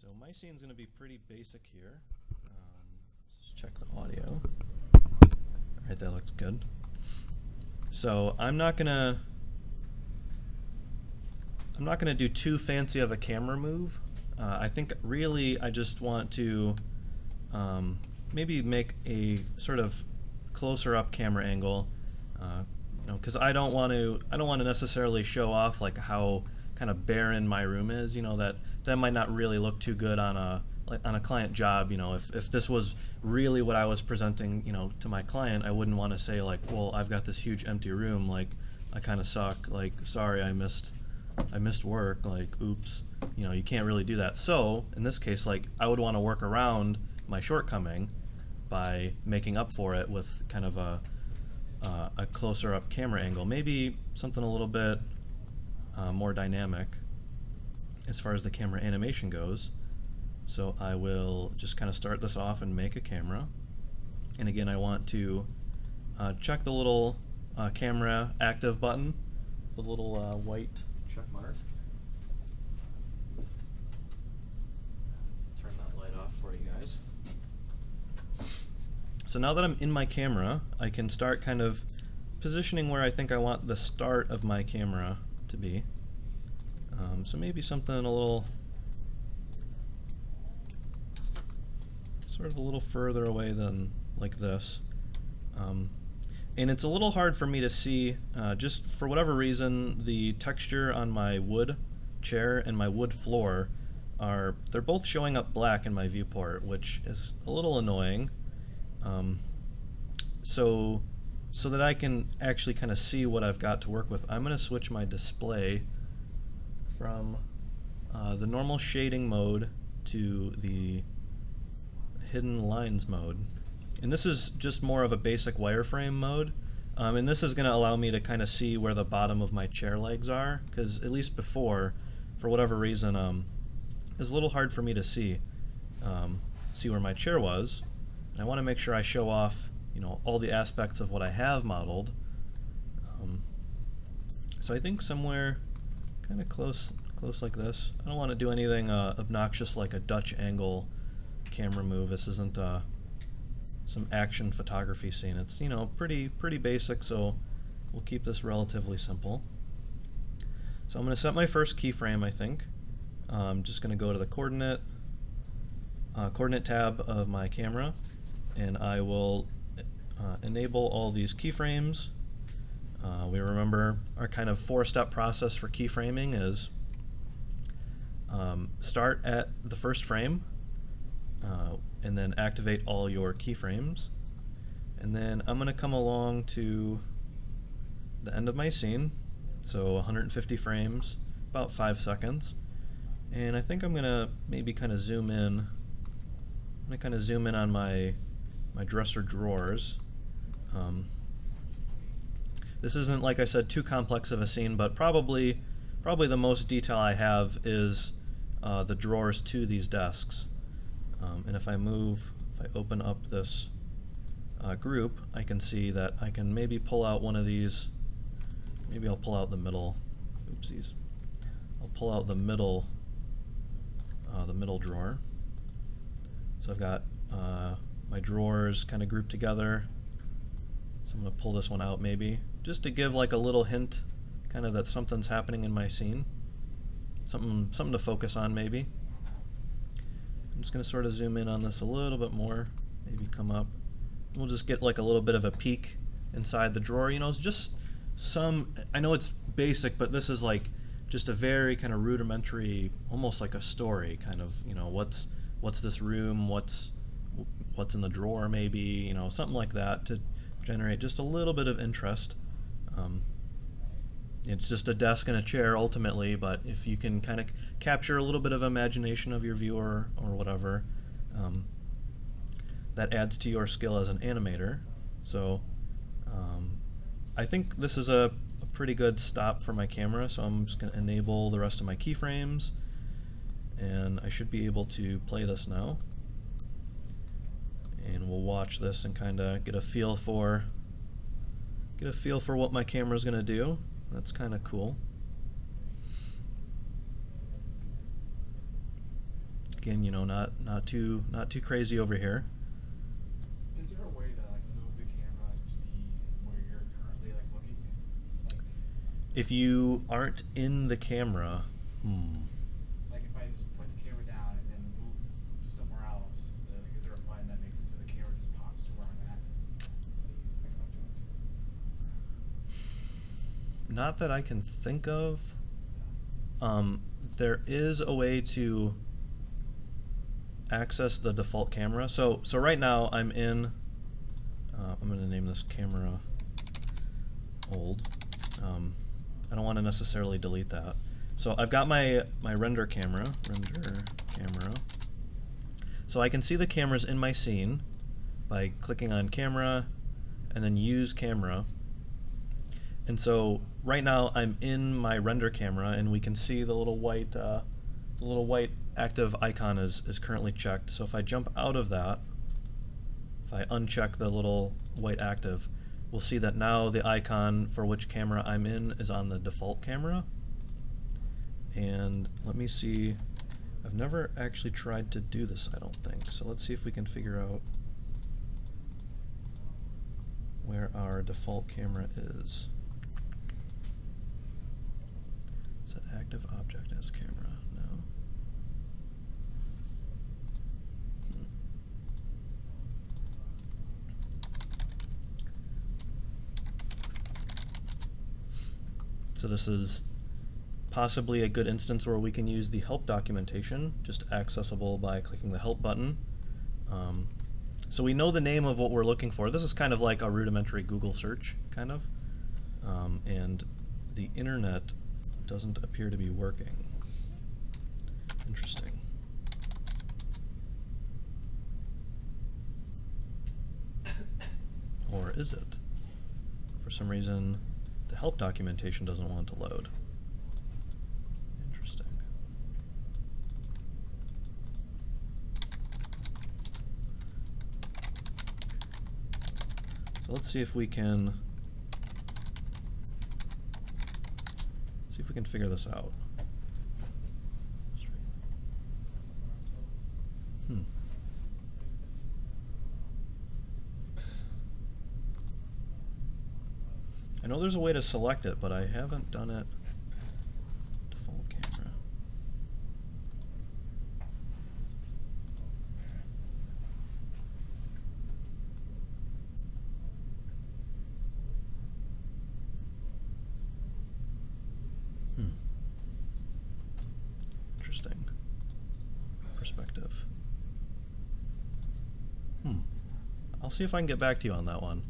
So my scene's going to be pretty basic here. Let's check the audio. Alright, that looks good. So I'm not gonna do too fancy of a camera move. I think really I just want to maybe make a sort of closer up camera angle, because I don't want to necessarily show off like how kind of barren my room is. That might not really look too good on a client job. If this was really what I was presenting, to my client, I wouldn't want to say like, well, I've got this huge empty room, like I kind of suck, like sorry, I missed work, like oops. You can't really do that. So in this case, like I would want to work around my shortcoming by making up for it with kind of a closer up camera angle, maybe something a little bit more dynamic as far as the camera animation goes. So I will just kind of start this off and make a camera. And again, I want to check the little camera active button, the little white check mark. Turn that light off for you guys. So now that I'm in my camera, I can start kind of positioning where I think I want the start of my camera to be. So maybe something a little, sort of a little further away than like this. And it's a little hard for me to see, just for whatever reason, the texture on my wood chair and my wood floor they're both showing up black in my viewport, which is a little annoying. So that I can actually kind of see what I've got to work with, I'm going to switch my display from the normal shading mode to the hidden lines mode. And this is just more of a basic wireframe mode. And this is going to allow me to kind of see where the bottom of my chair legs are, because at least before, for whatever reason, it was a little hard for me to see where my chair was. And I want to make sure I show off all the aspects of what I have modeled. So I think somewhere kind of close like this. I don't want to do anything obnoxious like a Dutch angle camera move. This isn't some action photography scene. It's pretty basic, so we'll keep this relatively simple. So I'm going to set my first keyframe, I think. I'm just going to go to the coordinate tab of my camera, and I will enable all these keyframes. We remember our kind of 4-step process for keyframing is start at the first frame, and then activate all your keyframes. And then I'm going to come along to the end of my scene, so 150 frames, about 5 seconds. And I think I'm going to maybe kind of zoom in. I'm going to kind of zoom in on my dresser drawers. This isn't, like I said, too complex of a scene, but probably the most detail I have is the drawers to these desks. And if I open up this group, I can see that I can maybe pull out one of these. Maybe I'll pull out the middle. Oopsies. I'll pull out the middle drawer. So I've got my drawers kind of grouped together. So I'm going to pull this one out maybe, just to give like a little hint, kind of that something's happening in my scene. Something to focus on maybe. I'm just going to sort of zoom in on this a little bit more, maybe come up. We'll just get like a little bit of a peek inside the drawer. It's just I know it's basic, but this is like just a very kind of rudimentary, almost like a story kind of, what's this room, what's in the drawer maybe, something like that to generate just a little bit of interest. It's just a desk and a chair ultimately, but if you can kind of capture a little bit of imagination of your viewer or whatever, that adds to your skill as an animator. So I think this is a pretty good stop for my camera, so I'm just going to enable the rest of my keyframes, and I should be able to play this now. And we'll watch this and kind of get a feel for what my camera's going to do. That's kind of cool. Again, you know, not too crazy over here. Is there a way to like move the camera to be where you're currently like looking? Like, If you aren't in the camera, like if I just put the camera down and then move to somewhere else, is there a button that makes it so the camera just pops to where I'm at? Not that I can think of. There is a way to access the default camera. So right now I'm in. I'm going to name this camera old. I don't want to necessarily delete that. So I've got my render camera. So I can see the cameras in my scene by clicking on camera and then use camera. And so right now I'm in my render camera, and we can see the little white active icon is currently checked. So if I jump out of that, if I uncheck the little white active, we'll see that now the icon for which camera I'm in is on the default camera. And let me see, I've never actually tried to do this, I don't think. So let's see if we can figure out where our default camera is. Is that active object as camera? No. So this is possibly a good instance where we can use the help documentation, just accessible by clicking the help button. So we know the name of what we're looking for. This is kind of like a rudimentary Google search, kind of. And the internet doesn't appear to be working. Interesting. Or is it? For some reason, the help documentation doesn't want to load. Interesting. So let's see if we can figure this out. I know there's a way to select it, but I haven't done it. Default camera. Interesting. Perspective. I'll see if I can get back to you on that one.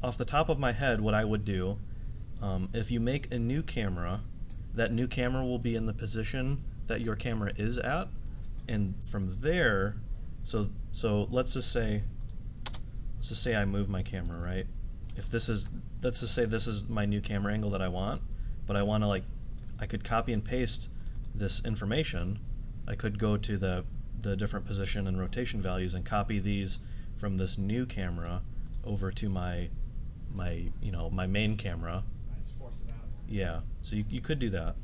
Off the top of my head, what I would do, if you make a new camera, that new camera will be in the position that your camera is at, and from there, so let's just say I move my camera, right? If this is, let's just say this is my new camera angle that I want, but I want to I could copy and paste this information. I could go to the different position and rotation values and copy these from this new camera over to my main camera. I just force it out. Yeah, so you could do that.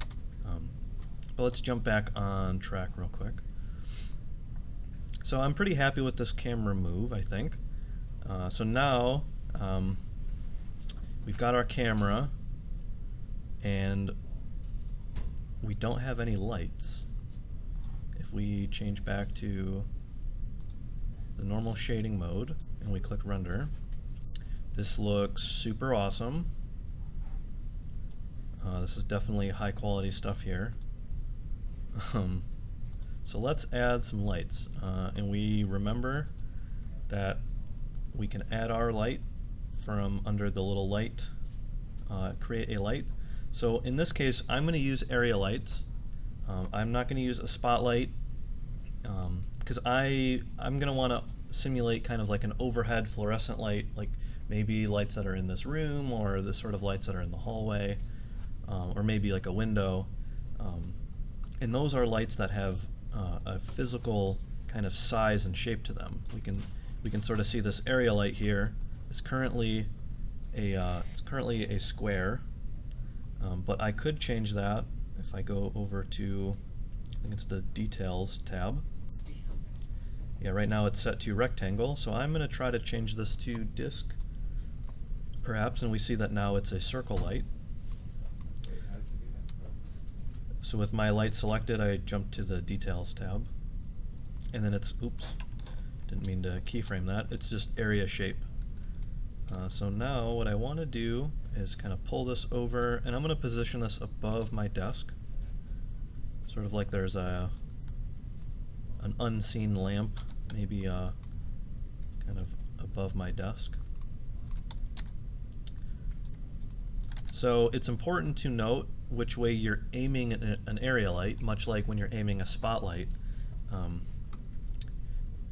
But let's jump back on track real quick. So I'm pretty happy with this camera move, I think. So now we've got our camera, and we don't have any lights. If we change back to the normal shading mode and we click render, this looks super awesome. This is definitely high quality stuff here. So let's add some lights, and we remember that we can add our light from under the little light, create a light. So in this case, I'm going to use area lights. I'm not going to use a spotlight because I'm going to want to simulate kind of like an overhead fluorescent light, like maybe lights that are in this room, or the sort of lights that are in the hallway, or maybe like a window. And those are lights that have a physical kind of size and shape to them. We can sort of see this area light here. It's currently a square, but I could change that if I go over to I think it's the Details tab. Yeah, right now it's set to rectangle, so I'm going to try to change this to disk, perhaps, and we see that now it's a circle light. So with my light selected, I jump to the Details tab, and then it's, oops, didn't mean to keyframe that, it's just area shape. So now what I want to do is kind of pull this over, and I'm going to position this above my desk, sort of like there's an unseen lamp, maybe kind of above my desk. So it's important to note which way you're aiming an area light, much like when you're aiming a spotlight.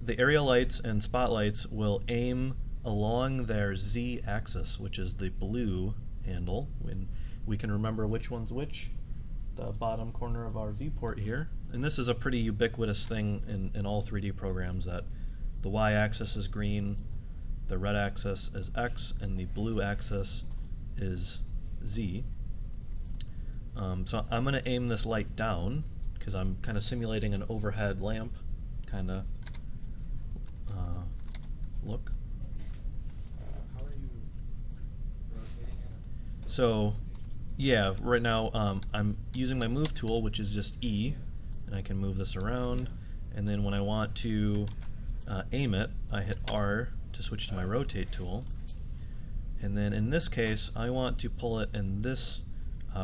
The area lights and spotlights will aim along their z-axis, which is the blue handle. When we can remember which one's which, the bottom corner of our viewport here. And this is a pretty ubiquitous thing in all 3D programs, that the y-axis is green, the red axis is x, and the blue axis is z. So I'm going to aim this light down, because I'm kind of simulating an overhead lamp kind of look. How are you rotating it? So yeah, right now I'm using my move tool, which is just E, and I can move this around, and then when I want to aim it, I hit R to switch to my rotate tool. And then in this case, I want to pull it in this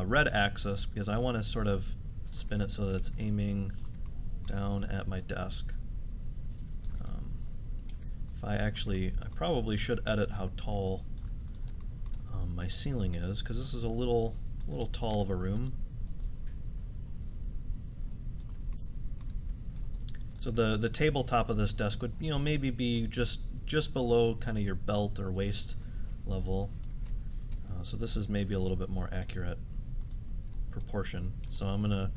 red axis, because I want to sort of spin it so that it's aiming down at my desk. I probably should edit how tall my ceiling is, because this is a little tall of a room. So the tabletop of this desk would, maybe be just below kind of your belt or waist level. So this is maybe a little bit more accurate proportion. So I'm gonna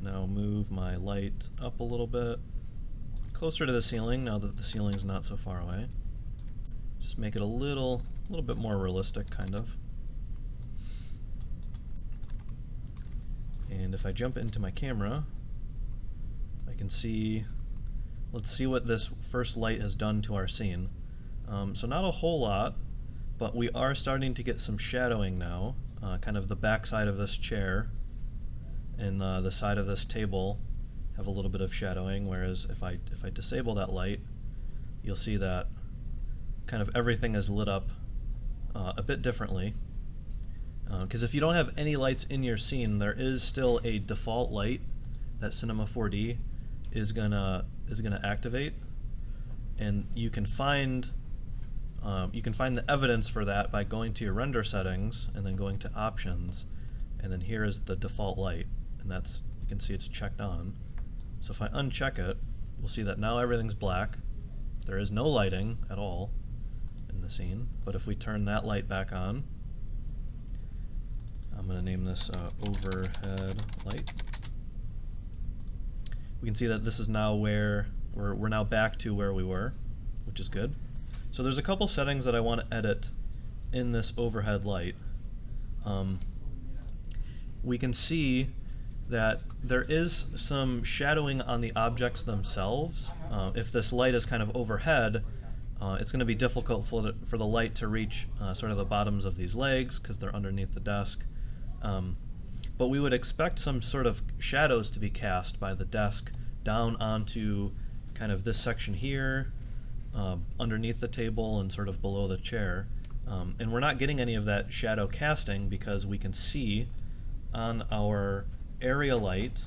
now move my light up a little bit, closer to the ceiling, now that the ceiling's not so far away. Just make it a little bit more realistic, kind of. And if I jump into my camera, I can see, let's see what this first light has done to our scene. So not a whole lot, but we are starting to get some shadowing now. Kind of the back side of this chair and the side of this table have a little bit of shadowing, whereas if I disable that light, you'll see that kind of everything is lit up a bit differently. Because if you don't have any lights in your scene, there is still a default light that Cinema 4D is gonna activate, and you can find the evidence for that by going to your render settings and then going to options, and then here is the default light, and that's, you can see it's checked on. So if I uncheck it, we'll see that now everything's black. There is no lighting at all in the scene, but if we turn that light back on, I'm going to name this overhead light. We can see that this is now where we're now back to where we were, which is good. So there's a couple settings that I want to edit in this overhead light. We can see that there is some shadowing on the objects themselves. If this light is kind of overhead, it's going to be difficult for the light to reach sort of the bottoms of these legs, because they're underneath the desk. But we would expect some sort of shadows to be cast by the desk down onto kind of this section here, underneath the table and sort of below the chair. And we're not getting any of that shadow casting, because we can see on our area light,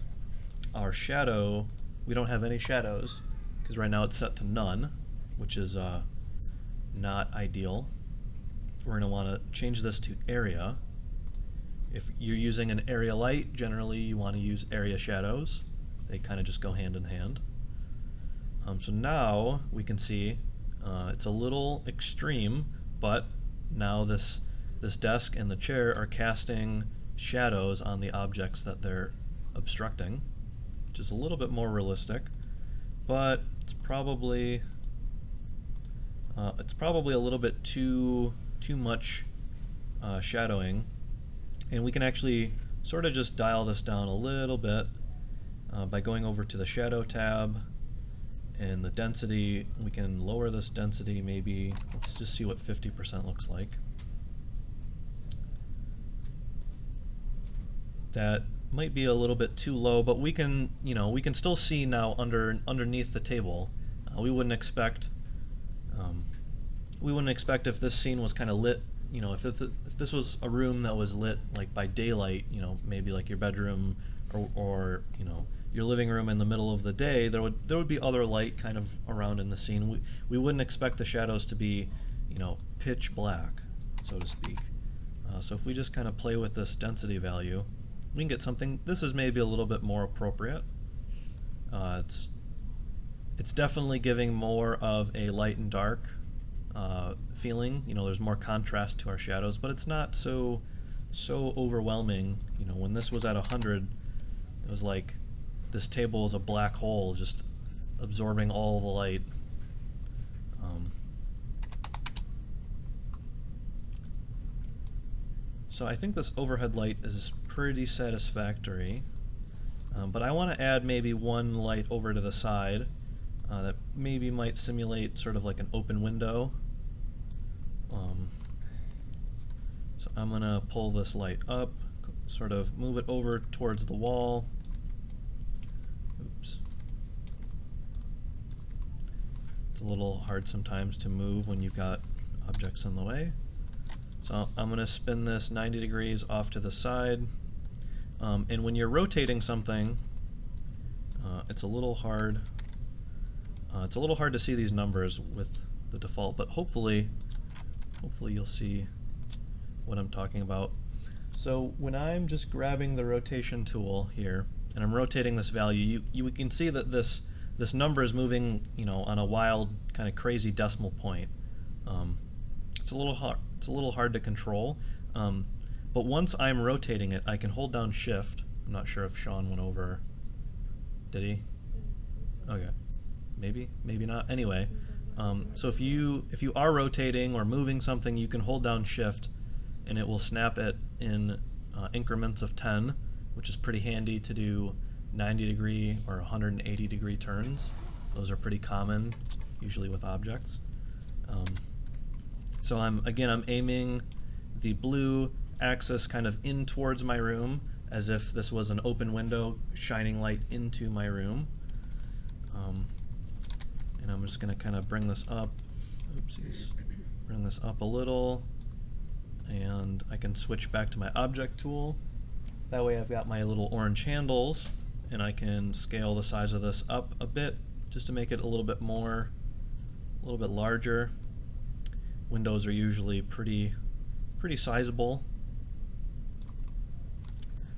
our shadow, we don't have any shadows, because right now it's set to none, which is not ideal. We're going to want to change this to area. If you're using an area light, generally you want to use area shadows. They kind of just go hand in hand. So now we can see it's a little extreme, but now this desk and the chair are casting shadows on the objects that they're obstructing, which is a little bit more realistic, but it's probably a little bit too much shadowing, and we can actually sort of just dial this down a little bit. by going over to the shadow tab, and the density, we can lower this density maybe. Let's just see what 50% looks like. That might be a little bit too low, but we can, we can still see now underneath the table. We wouldn't expect if this scene was kind of lit, if this was a room that was lit like by daylight, maybe like your bedroom or your living room in the middle of the day, there would be other light kind of around in the scene. We wouldn't expect the shadows to be, pitch black, so to speak. So if we just kind of play with this density value, we can get something. This is maybe a little bit more appropriate. It's definitely giving more of a light and dark feeling. There's more contrast to our shadows, but it's not so overwhelming. When this was at 100, it was like this table is a black hole, just absorbing all the light. So I think this overhead light is pretty satisfactory, but I want to add maybe one light over to the side that maybe might simulate sort of like an open window. So I'm going to pull this light up, sort of move it over towards the wall. Oops. It's a little hard sometimes to move when you've got objects in the way. So I'm going to spin this 90 degrees off to the side. And when you're rotating something, it's a little hard. It's a little hard to see these numbers with the default, but hopefully you'll see what I'm talking about. So when I'm just grabbing the rotation tool here and I'm rotating this value, you can see that this number is moving, on a wild kind of crazy decimal point. It's a little hard to control. But once I'm rotating it, I can hold down Shift. I'm not sure if Sean went over. Did he? Okay. Maybe not. Anyway, so if you are rotating or moving something, you can hold down Shift, and it will snap it in increments of 10, which is pretty handy to do 90 degree or 180 degree turns. Those are pretty common, usually with objects. So I'm aiming the blue axis kind of in towards my room, as if this was an open window shining light into my room. And I'm just going to kind of bring this up. Oopsies. Bring this up a little, and I can switch back to my object tool. That way I've got my little orange handles, and I can scale the size of this up a bit just to make it a little bit larger. Windows are usually pretty sizable.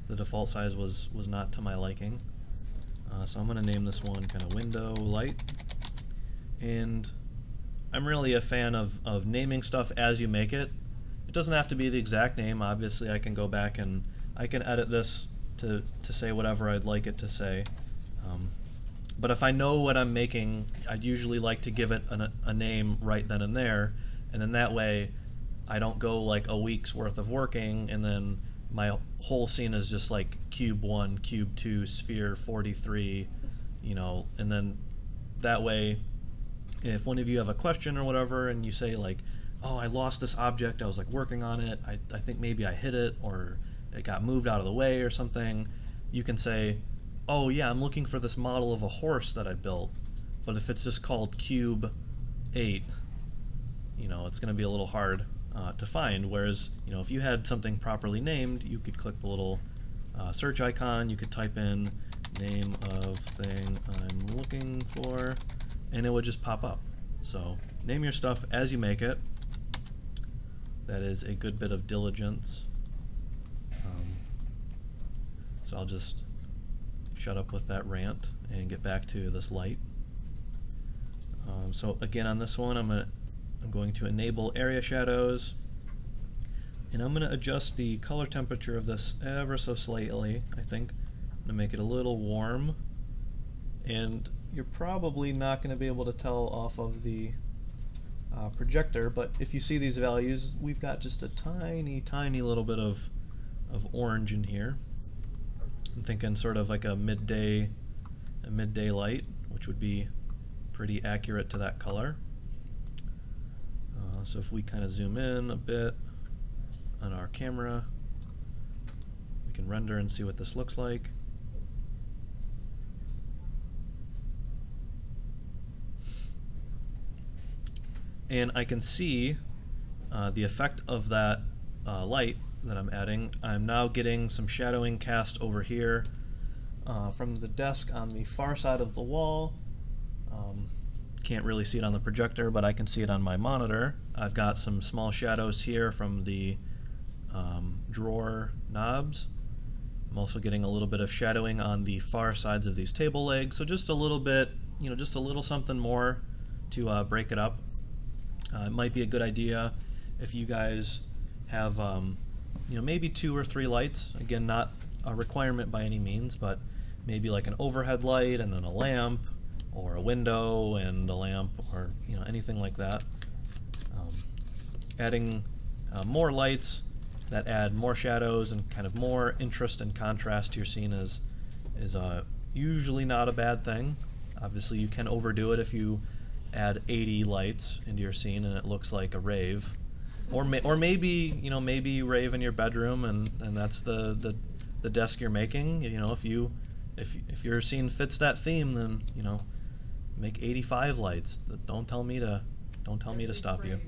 The default size was not to my liking. So I'm going to name this one kind of window light. And I'm really a fan of naming stuff as you make it. It doesn't have to be the exact name. Obviously, I can go back and I can edit this to say whatever I'd like it to say. But if I know what I'm making, I'd usually like to give it a name right then and there. And then that way, I don't go like a week's worth of working and then my whole scene is just like cube 1, cube 2, sphere 43, and then that way, if one of you have a question or whatever and you say like, oh, I lost this object, I was like working on it, I think maybe I hit it or it got moved out of the way or something, you can say, oh yeah, I'm looking for this model of a horse that I built. But if it's just called cube 8, it's going to be a little hard to find. Whereas, if you had something properly named, you could click the little search icon, you could type in name of thing I'm looking for, and it would just pop up. So name your stuff as you make it. That is a good bit of diligence. So I'll just shut up with that rant and get back to this light. So again, on this one, I'm going to enable area shadows, and I'm going to adjust the color temperature of this ever so slightly. I think I'm going to make it a little warm, and you're probably not going to be able to tell off of the projector, but if you see these values, we've got just a tiny little bit of orange in here. I'm thinking sort of like a midday a midday light, which would be pretty accurate to that color. So if we kind of zoom in a bit on our camera, we can render and see what this looks like. And I can see the effect of that light that I'm adding. I'm now getting some shadowing cast over here from the desk on the far side of the wall. Can't really see it on the projector, but I can see it on my monitor. I've got some small shadows here from the drawer knobs. I'm also getting a little bit of shadowing on the far sides of these table legs, so just a little bit, just a little something more to break it up. It might be a good idea if you guys have maybe 2 or 3 lights. Again, not a requirement by any means, but maybe like an overhead light and then a lamp, or a window and a lamp, or anything like that. Adding more lights that add more shadows and kind of more interest and contrast to your scene is usually not a bad thing. Obviously, you can overdo it if you add 80 lights into your scene and it looks like a rave, or maybe maybe rave in your bedroom, and that's the desk you're making. If your scene fits that theme, then make 85 lights. Don't tell me to stop you.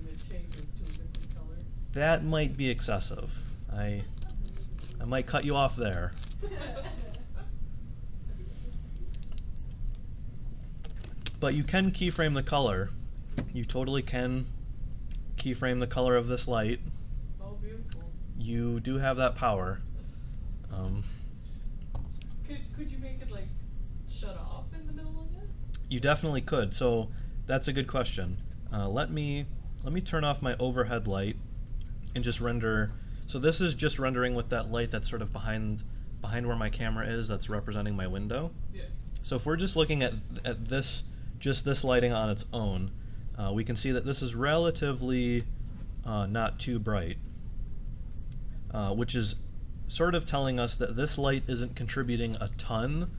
That might be excessive. I might cut you off there. But you can keyframe the color. You totally can keyframe the color of this light. Oh, beautiful. You do have that power. Could you make it like shut off in the middle of it? You definitely could. So that's a good question. Let me turn off my overhead light and just render. So this is just rendering with that light that's sort of behind where my camera is, that's representing my window. Yeah. So if we're just looking at this, just this lighting on its own, we can see that this is relatively not too bright, which is sort of telling us that this light isn't contributing a ton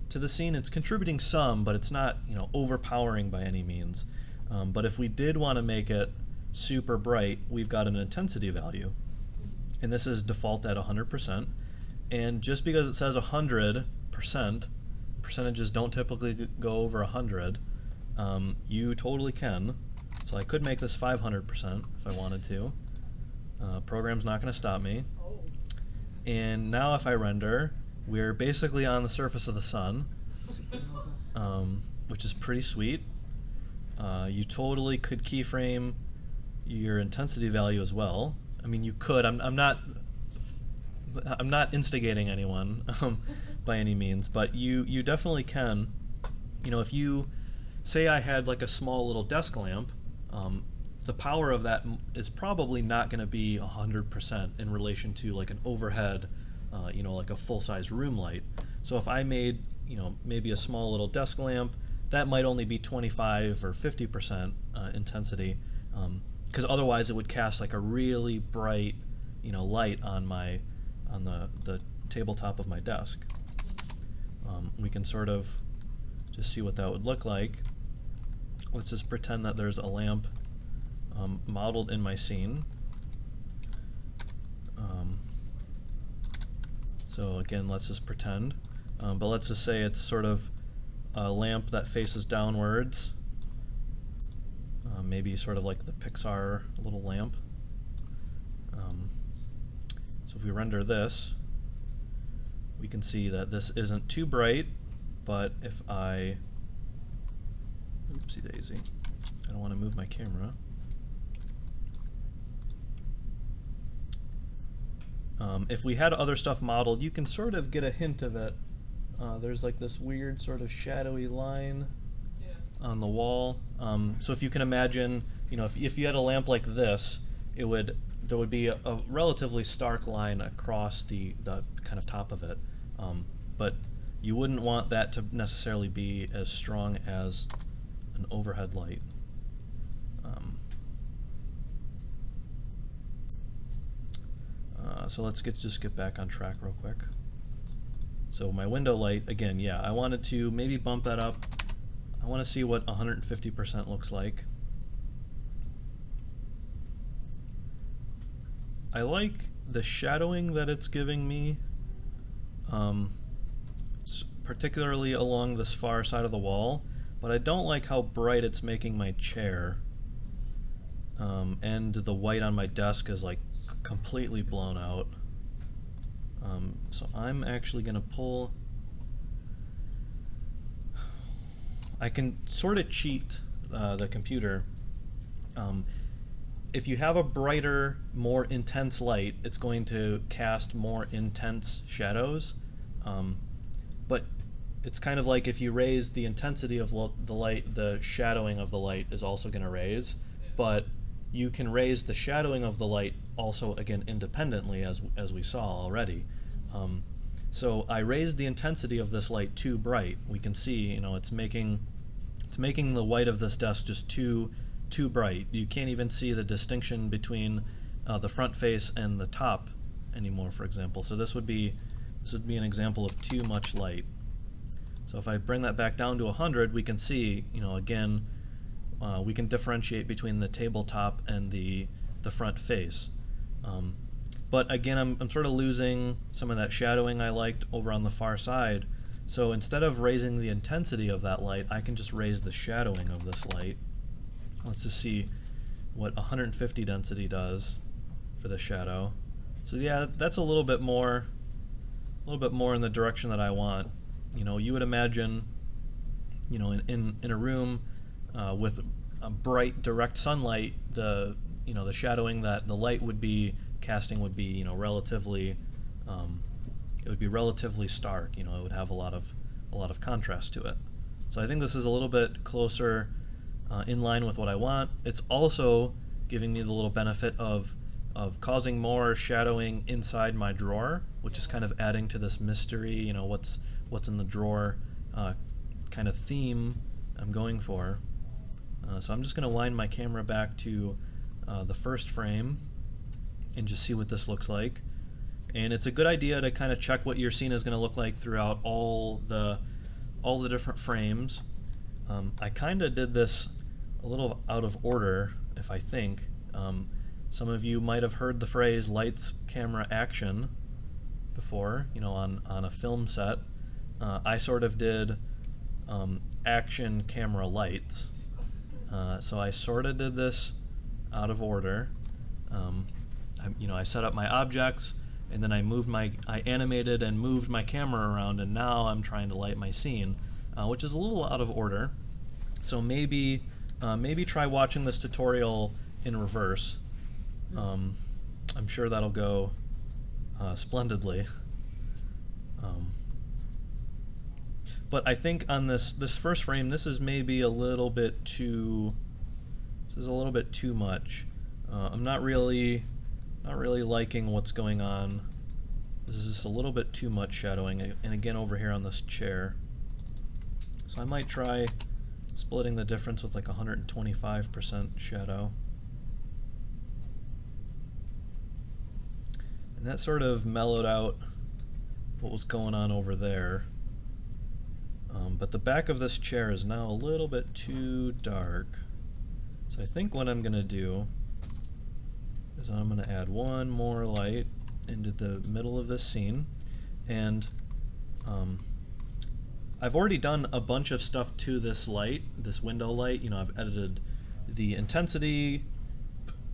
to the scene. It's contributing some, but it's not overpowering by any means. But if we did want to make it super bright, we've got an intensity value, and this is default at 100%. And just because it says 100%, percentages don't typically go over 100. You totally can. So I could make this 500% if I wanted to. Program's not going to stop me. Oh. And now if I render, we're basically on the surface of the sun, which is pretty sweet. You totally could keyframe your intensity value as well. I mean, you could. I'm not instigating anyone by any means, but you definitely can. If you say I had like a small little desk lamp, the power of that is probably not going to be 100% in relation to like an overhead, like a full-size room light. So if I made, maybe a small little desk lamp, that might only be 25 or 50% intensity, because otherwise it would cast like a really bright, light on the tabletop of my desk. We can sort of just see what that would look like. Let's just pretend that there's a lamp modeled in my scene. So again, let's just pretend. But let's just say it's sort of a lamp that faces downwards. Maybe sort of like the Pixar little lamp. So if we render this, we can see that this isn't too bright, but if I, oopsie daisy, I don't want to move my camera. If we had other stuff modeled, you can sort of get a hint of it. There's like this weird sort of shadowy line on the wall. So if you can imagine, if you had a lamp like this, there would be a relatively stark line across the kind of top of it. But you wouldn't want that to necessarily be as strong as an overhead light. So let's just get back on track real quick. So my window light, again, yeah, I wanted to maybe bump that up. I want to see what 150% looks like. I like the shadowing that it's giving me, particularly along this far side of the wall, but I don't like how bright it's making my chair. And the white on my desk is like completely blown out. So I'm actually going to pull... I can sort of cheat the computer. If you have a brighter, more intense light, it's going to cast more intense shadows. But it's kind of like if you raise the intensity of the light, the shadowing of the light is also going to raise. But you can raise the shadowing of the light also, again, independently, as we saw already. So I raised the intensity of this light too bright. We can see, you know, it's making the white of this desk just too bright. You can't even see the distinction between the front face and the top anymore, for example. So this would be an example of too much light. So if I bring that back down to 100, we can see, you know, again, we can differentiate between the tabletop and the front face. But again, I'm sort of losing some of that shadowing I liked over on the far side. So instead of raising the intensity of that light, I can just raise the shadowing of this light. Let's just see what 150 density does for the shadow. So yeah, that's a little bit more in the direction that I want. You know, you would imagine, you know, in a room with a bright direct sunlight, the shadowing that the light would be casting would be, you know, relatively, it would be relatively stark. You know, it would have a lot of contrast to it. So I think this is a little bit closer in line with what I want. It's also giving me the little benefit of causing more shadowing inside my drawer, which is kind of adding to this mystery, you know, what's in the drawer kind of theme I'm going for. So I'm just going to wind my camera back to the first frame and just see what this looks like. And it's a good idea to kind of check what your scene is going to look like throughout all the different frames. I kind of did this a little out of order, if I think. Some of you might have heard the phrase lights, camera, action before, you know, on a film set. I sort of did action, camera, lights. So I sort of did this out of order. I set up my objects, and then I animated and moved my camera around, and now I'm trying to light my scene, which is a little out of order. So maybe try watching this tutorial in reverse. I'm sure that'll go splendidly. But I think on this first frame, this is maybe a little bit too. This is a little bit too much. I'm not really liking what's going on. This is just a little bit too much shadowing, and again over here on this chair. So I might try splitting the difference with like 125% shadow. And that sort of mellowed out what was going on over there. But the back of this chair is now a little bit too dark. So I think what I'm going to do is I'm going to add one more light into the middle of this scene. And I've already done a bunch of stuff to this light, this window light. You know, I've edited the intensity,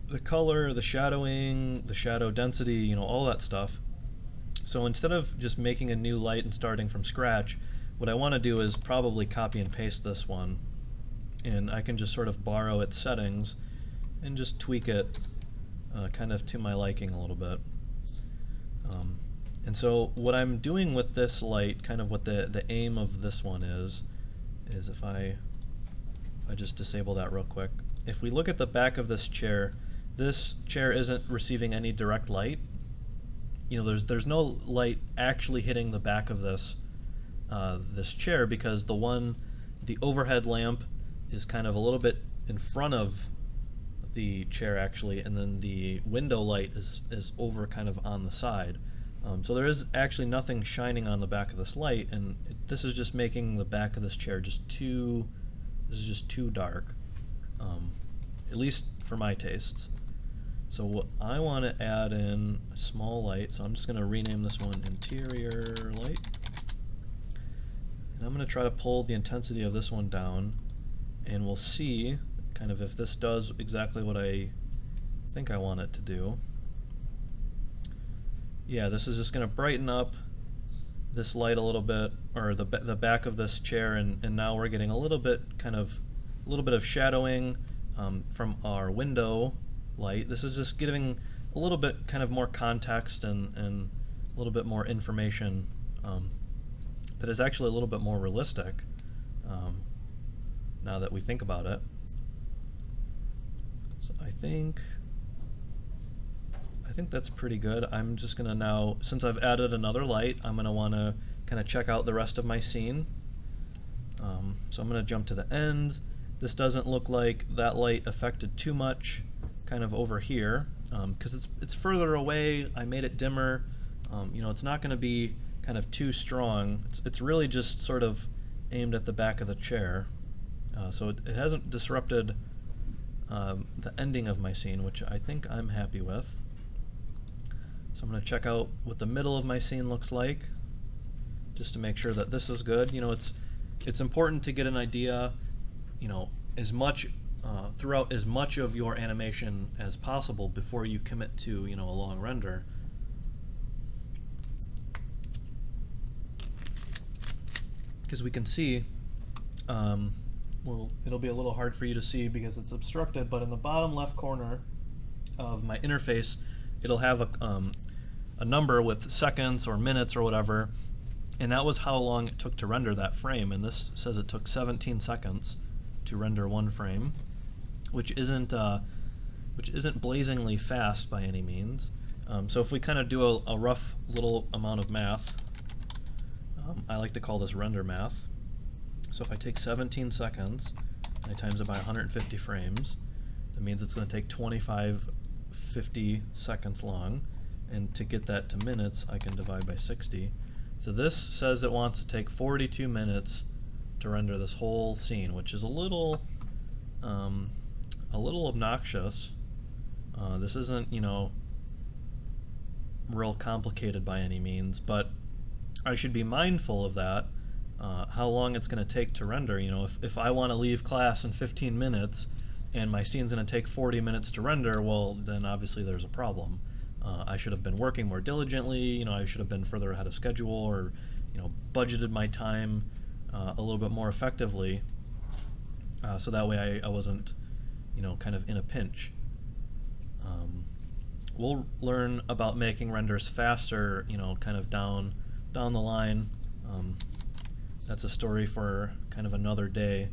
the color, the shadowing, the shadow density, you know, all that stuff. So instead of just making a new light and starting from scratch, what I want to do is probably copy and paste this one, and I can just sort of borrow its settings and just tweak it kind of to my liking a little bit. And so what I'm doing with this light, kind of what the aim of this one is if I just disable that real quick. If we look at the back of this chair isn't receiving any direct light. You know, there's no light actually hitting the back of this chair, because the overhead lamp is kind of a little bit in front of the chair actually, and then the window light is over kind of on the side. So there is actually nothing shining on the back of this light, and this is just making the back of this chair just too, this is just too dark, at least for my tastes. So what I want to add in a small light, so I'm just going to rename this one interior light. And I'm going to try to pull the intensity of this one down, and we'll see kind of if this does exactly what I think I want it to do. Yeah, this is just going to brighten up this light a little bit, or the back of this chair, and now we're getting a little bit of shadowing from our window light. This is just giving a little bit kind of more context and a little bit more information that is actually a little bit more realistic now that we think about it. So I think that's pretty good. I'm just going to now, since I've added another light, I'm going to want to kind of check out the rest of my scene. So I'm going to jump to the end. This doesn't look like that light affected too much kind of over here because it's further away. I made it dimmer. You know, it's not going to be kind of too strong. It's really just sort of aimed at the back of the chair. So it hasn't disrupted the ending of my scene, which I think I'm happy with. So I'm going to check out what the middle of my scene looks like, just to make sure that this is good. You know, it's important to get an idea, you know, as much throughout as much of your animation as possible before you commit to, you know, a long render. Because we can see, well, it'll be a little hard for you to see because it's obstructed, but in the bottom left corner of my interface, it'll have a number with seconds or minutes or whatever, and that was how long it took to render that frame, and this says it took 17 seconds to render one frame, which isn't blazingly fast by any means. So if we kind of do a rough little amount of math, I like to call this render math. So if I take 17 seconds and I times it by 150 frames, that means it's going to take 50 seconds long, and to get that to minutes I can divide by 60. So this says it wants to take 42 minutes to render this whole scene, which is a little obnoxious. This isn't, you know, real complicated by any means, but I should be mindful of that, how long it's going to take to render. You know, if I want to leave class in 15 minutes and my scene's going to take 40 minutes to render, well, then obviously there's a problem. I should have been working more diligently, you know, I should have been further ahead of schedule, or, you know, budgeted my time a little bit more effectively, so that way I wasn't, you know, kind of in a pinch. We'll learn about making renders faster, you know, kind of down the line. That's a story for kind of another day,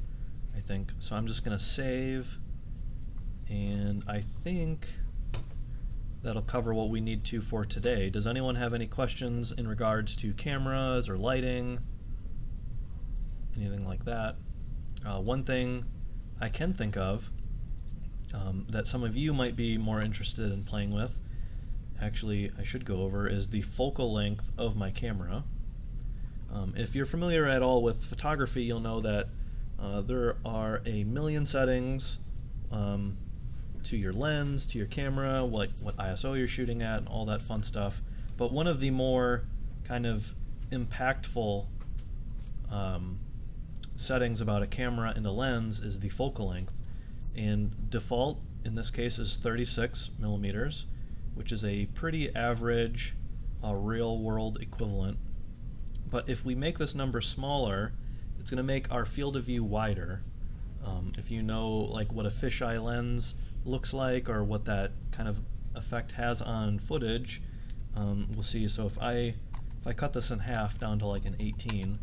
I think. So I'm just going to save, and I think that'll cover what we need to for today. Does anyone have any questions in regards to cameras or lighting, anything like that? One thing I can think of that some of you might be more interested in playing with, actually I should go over, is the focal length of my camera. If you're familiar at all with photography, you'll know that there are a million settings to your lens, to your camera, what ISO you're shooting at, and all that fun stuff. But one of the more kind of impactful settings about a camera and a lens is the focal length. And default in this case is 36 millimeters, which is a pretty average real world equivalent. But if we make this number smaller, it's going to make our field of view wider. If you know like what a fisheye lens looks like, or what that kind of effect has on footage, we'll see. So if I cut this in half down to like an 18,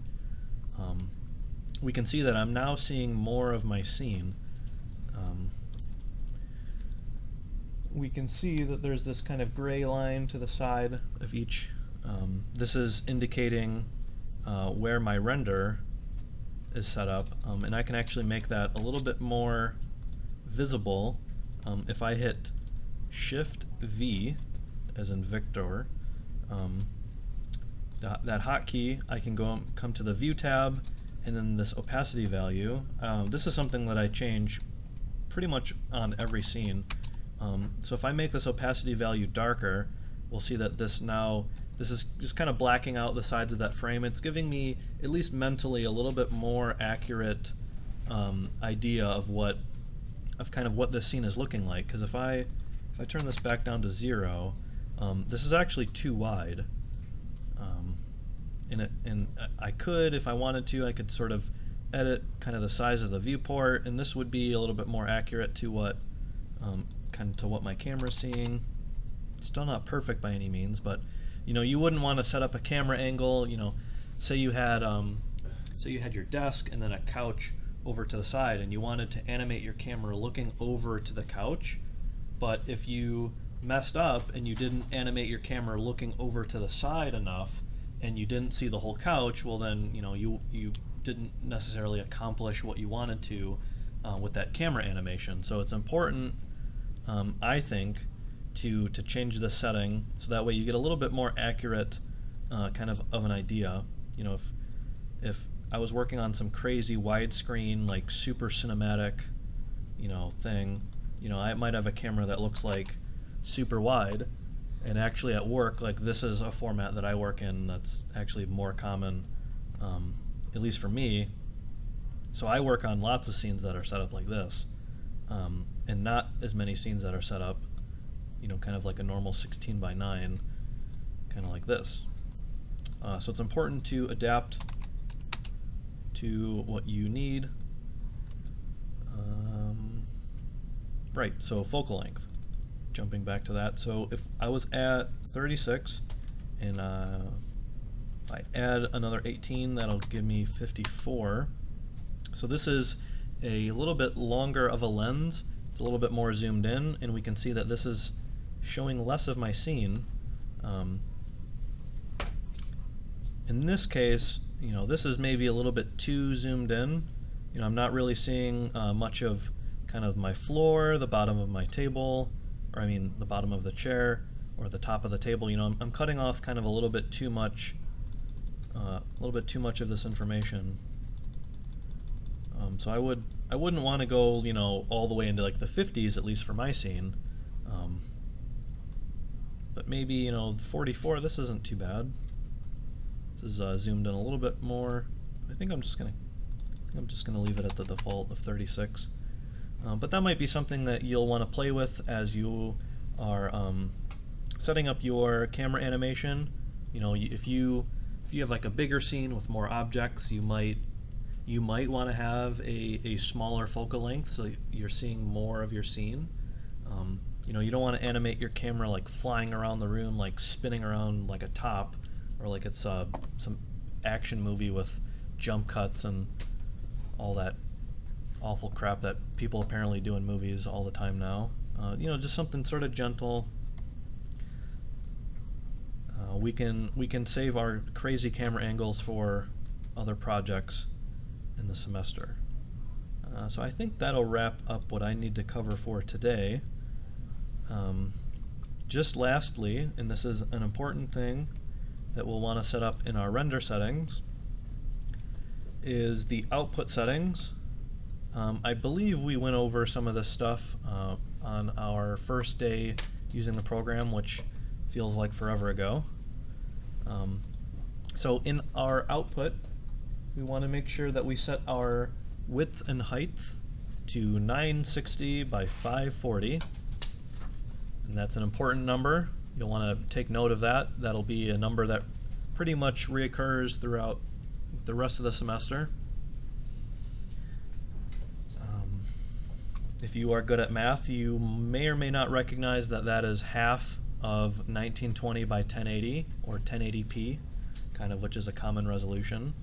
we can see that I'm now seeing more of my scene. We can see that there's this kind of gray line to the side of each. This is indicating where my render is set up, and I can actually make that a little bit more visible if I hit Shift V, as in Victor, that hotkey, I can come to the View tab, and then this opacity value. This is something that I change pretty much on every scene. So if I make this opacity value darker, we'll see that this is just kind of blacking out the sides of that frame. It's giving me, at least mentally, a little bit more accurate idea of kind of what this scene is looking like. Because if I turn this back down to 0, this is actually too wide. And I could, if I wanted to, I could sort of edit kind of the size of the viewport, and this would be a little bit more accurate to what my camera's seeing. Still not perfect by any means, but you wouldn't want to set up a camera angle. Say you had your desk and then a couch over to the side, and you wanted to animate your camera looking over to the couch, but if you messed up and you didn't animate your camera looking over to the side enough, and you didn't see the whole couch, well then you didn't necessarily accomplish what you wanted to with that camera animation. So it's important, I think, to change the setting so that way you get a little bit more accurate kind of an idea. If I was working on some crazy widescreen, like super cinematic, thing, I might have a camera that looks like super wide, and actually at work, like, this is a format that I work in that's actually more common, at least for me. So I work on lots of scenes that are set up like this, and not as many scenes that are set up, kind of like a normal 16 by 9, kind of like this. So it's important to adapt to what you need. Right, so focal length. Jumping back to that, so if I was at 36 and if I add another 18, that'll give me 54. So this is a little bit longer of a lens. It's a little bit more zoomed in, and we can see that this is showing less of my scene. In this case, this is maybe a little bit too zoomed in. I'm not really seeing much of kind of my floor, the bottom of my table, or I mean the bottom of the chair or the top of the table. I'm cutting off kind of a little bit too much of this information. So I wouldn't want to go all the way into like the 50s, at least for my scene. But maybe 44. This isn't too bad. This is zoomed in a little bit more. I think I'm just gonna leave it at the default of 36. But that might be something that you'll want to play with as you are setting up your camera animation. If you have like a bigger scene with more objects, you might want to have a smaller focal length so you're seeing more of your scene. You don't want to animate your camera like flying around the room, like spinning around like a top, or like it's some action movie with jump cuts and all that awful crap that people apparently do in movies all the time now. Just something sort of gentle. We can save our crazy camera angles for other projects in the semester. So I think that'll wrap up what I need to cover for today. Just lastly, and this is an important thing that we'll want to set up in our render settings, is the output settings. I believe we went over some of this stuff on our first day using the program, which feels like forever ago. So in our output, we want to make sure that we set our width and height to 960 by 540. And that's an important number. You'll want to take note of that. That'll be a number that pretty much reoccurs throughout the rest of the semester. If you are good at math, you may or may not recognize that that is half of 1920 by 1080, or 1080p, kind of, which is a common resolution.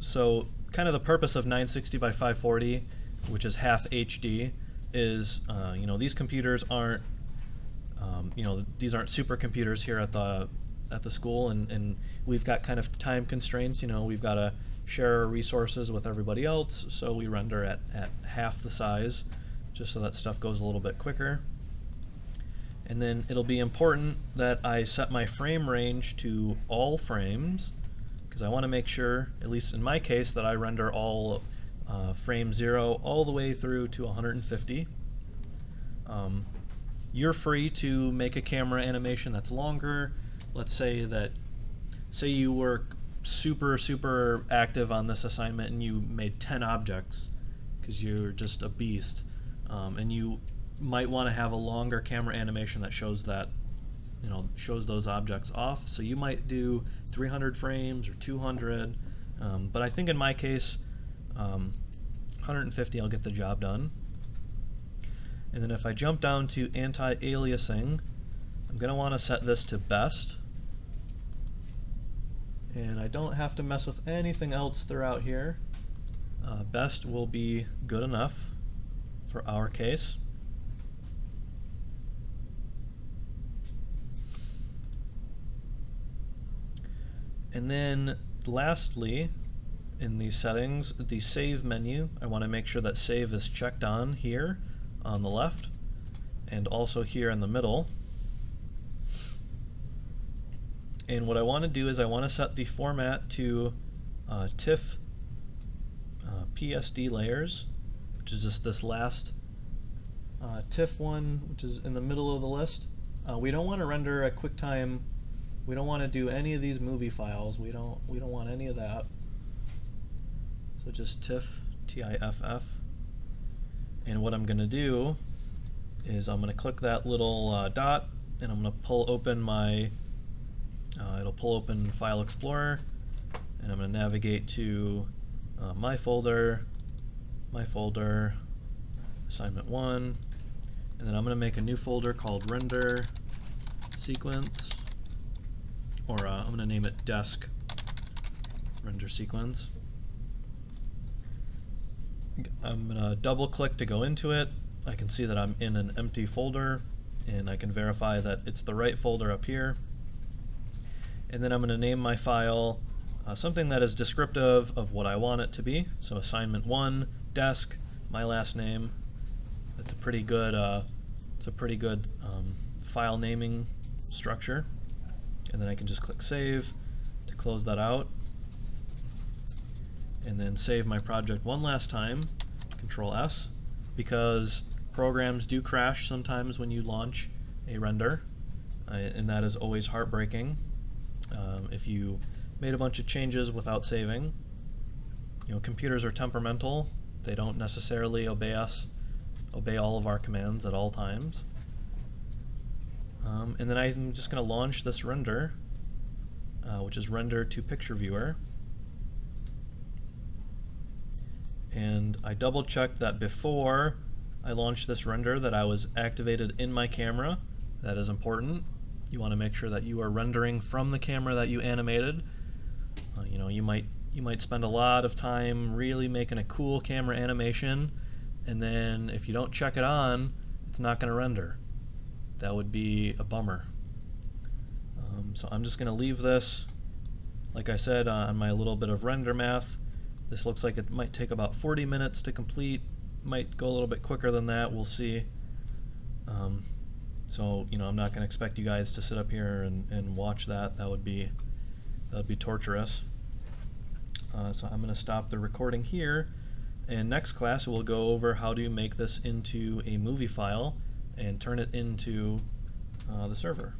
So kind of the purpose of 960 by 540, which is half HD, is these computers aren't these aren't supercomputers here at the school, and we've got kind of time constraints. We've got to share our resources with everybody else, so we render at half the size, just so that stuff goes a little bit quicker. And then it'll be important that I set my frame range to all frames, because I want to make sure, at least in my case, that I render all frame 0 all the way through to 150. You're free to make a camera animation that's longer. Let's say you were super active on this assignment and you made 10 objects because you're just a beast, and you might want to have a longer camera animation that shows that, shows those objects off. So you might do 300 frames or 200, but I think in my case 150 I'll get the job done. And then if I jump down to anti-aliasing, I'm going to want to set this to best. And I don't have to mess with anything else throughout here. Best will be good enough for our case. And then lastly, in these settings, the save menu, I want to make sure that save is checked on here on the left and also here in the middle. And what I want to do is I want to set the format to TIFF PSD layers, which is just this last TIFF one, which is in the middle of the list. We don't want to render a QuickTime. We don't want to do any of these movie files. We don't want any of that. So just TIFF, T-I-F-F. And what I'm going to do is I'm going to click that little dot, and I'm going to pull open my it'll pull open File Explorer, and I'm going to navigate to my folder, assignment 1, and then I'm going to make a new folder called render sequence, or I'm going to name it desk render sequence. I'm going to double click to go into it. I can see that I'm in an empty folder, and I can verify that it's the right folder up here. And then I'm going to name my file something that is descriptive of what I want it to be. So assignment 1, desk, my last name. That's a pretty good file naming structure. And then I can just click save to close that out. And then save my project one last time, Control S, because programs do crash sometimes when you launch a render, and that is always heartbreaking. If you made a bunch of changes without saving. Computers are temperamental. They don't necessarily obey all of our commands at all times. And then I'm just going to launch this render, which is render to picture viewer. And I double checked that before I launched this render that I was activated in my camera. That is important. You want to make sure that you are rendering from the camera that you animated. You might spend a lot of time really making a cool camera animation, and then if you don't check it on, it's not going to render. That would be a bummer. So I'm just going to leave this, like I said, on my little bit of render math. This looks like it might take about 40 minutes to complete. Might go a little bit quicker than that. We'll see. So I'm not going to expect you guys to sit up here and watch that. That would be torturous. So I'm going to stop the recording here. And next class we'll go over how to make this into a movie file and turn it into the server.